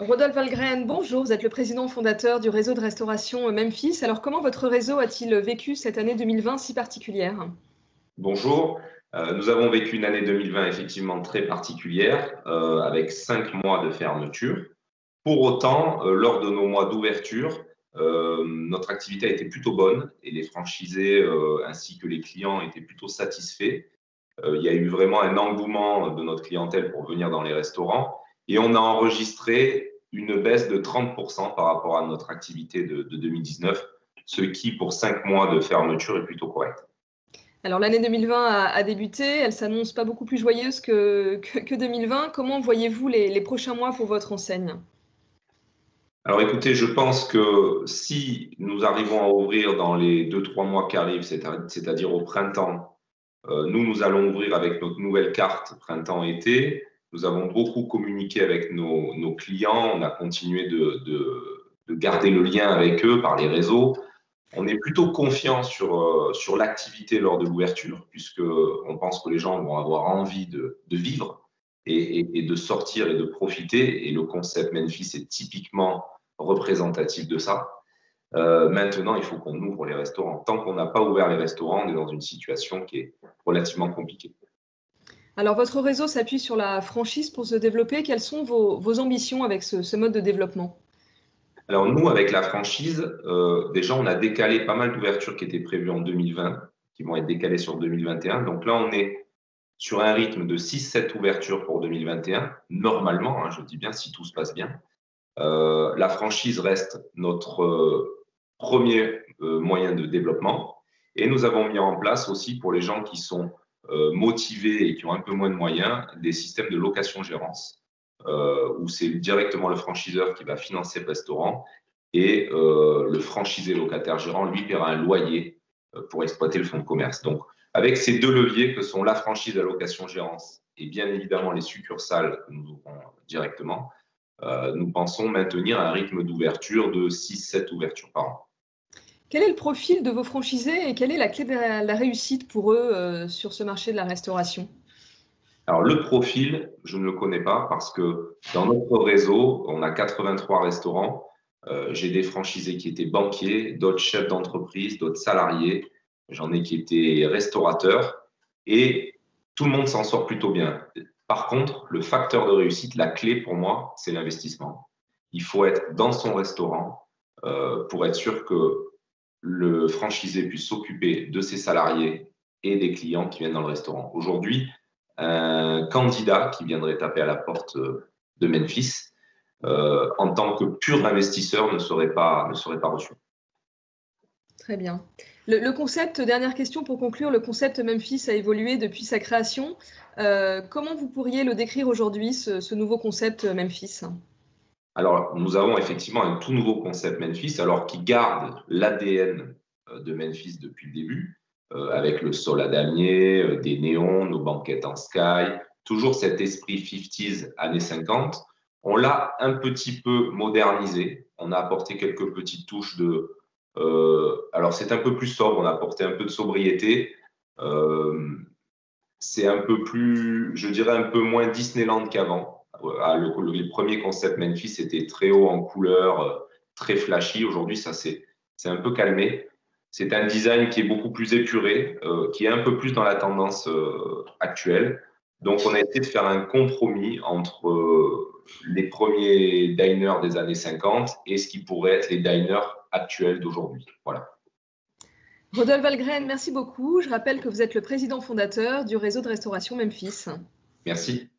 Rodolphe Valgren, bonjour, vous êtes le président fondateur du réseau de restauration Memphis. Alors comment votre réseau a-t-il vécu cette année 2020 si particulière? Bonjour, nous avons vécu une année 2020 effectivement très particulière, avec 5 mois de fermeture. Pour autant, lors de nos mois d'ouverture, notre activité a été plutôt bonne et les franchisés ainsi que les clients étaient plutôt satisfaits. Il y a eu vraiment un engouement de notre clientèle pour venir dans les restaurants et on a enregistré une baisse de 30% par rapport à notre activité de 2019, ce qui pour 5 mois de fermeture est plutôt correct. Alors l'année 2020 a débuté, elle s'annonce pas beaucoup plus joyeuse que 2020. Comment voyez-vous les prochains mois pour votre enseigne? Alors écoutez, je pense que si nous arrivons à ouvrir dans les 2-3 mois qui arrivent, c'est-à-dire au printemps, nous allons ouvrir avec notre nouvelle carte printemps-été. Nous avons beaucoup communiqué avec nos clients, on a continué de garder le lien avec eux par les réseaux. On est plutôt confiant sur l'activité lors de l'ouverture, puisqu'on pense que les gens vont avoir envie de vivre et de sortir et de profiter. Et le concept Memphis est typiquement représentatif de ça. Maintenant, il faut qu'on ouvre les restaurants. Tant qu'on n'a pas ouvert les restaurants, on est dans une situation qui est relativement compliquée. Alors votre réseau s'appuie sur la franchise pour se développer. Quelles sont vos ambitions avec ce mode de développement? Alors nous, avec la franchise, déjà, on a décalé pas mal d'ouvertures qui étaient prévues en 2020, qui vont être décalées sur 2021. Donc là, on est sur un rythme de 6-7 ouvertures pour 2021, normalement, hein, je dis bien si tout se passe bien. La franchise reste notre premier moyen de développement et nous avons mis en place aussi pour les gens qui sont motivés et qui ont un peu moins de moyens, des systèmes de location-gérance où c'est directement le franchiseur qui va financer le restaurant et le franchisé locataire-gérant, lui, paiera un loyer pour exploiter le fonds de commerce. Donc, avec ces deux leviers que sont la franchise, la location-gérance et bien évidemment les succursales que nous ouvrons directement, nous pensons maintenir un rythme d'ouverture de 6-7 ouvertures par an. Quel est le profil de vos franchisés et quelle est la clé de la réussite pour eux sur ce marché de la restauration? Alors, le profil, je ne le connais pas parce que dans notre réseau, on a 83 restaurants. J'ai des franchisés qui étaient banquiers, d'autres chefs d'entreprise, d'autres salariés. J'en ai qui étaient restaurateurs et tout le monde s'en sort plutôt bien. Par contre, le facteur de réussite, la clé pour moi, c'est l'investissement. Il faut être dans son restaurant pour être sûr que le franchisé puisse s'occuper de ses salariés et des clients qui viennent dans le restaurant. Aujourd'hui, un candidat qui viendrait taper à la porte de Memphis en tant que pur investisseur ne serait pas reçu. Très bien. Le concept, dernière question pour conclure, le concept Memphis a évolué depuis sa création. Comment vous pourriez le décrire aujourd'hui, ce nouveau concept Memphis? Alors, nous avons effectivement un tout nouveau concept Memphis, alors qui garde l'ADN de Memphis depuis le début, avec le sol à damier, des néons, nos banquettes en sky, toujours cet esprit 50s années 50. On l'a un petit peu modernisé, on a apporté quelques petites touches de... alors, c'est un peu plus sobre, on a apporté un peu de sobriété. C'est un peu plus, je dirais, un peu moins Disneyland qu'avant. Les premiers concepts Memphis étaient très haut en couleurs, très flashy. Aujourd'hui, ça c'est un peu calmé. C'est un design qui est beaucoup plus épuré, qui est un peu plus dans la tendance actuelle. Donc, on a essayé de faire un compromis entre les premiers diners des années 50 et ce qui pourrait être les diners actuels d'aujourd'hui. Voilà. Rodolphe Valgren, merci beaucoup. Je rappelle que vous êtes le président fondateur du réseau de restauration Memphis. Merci.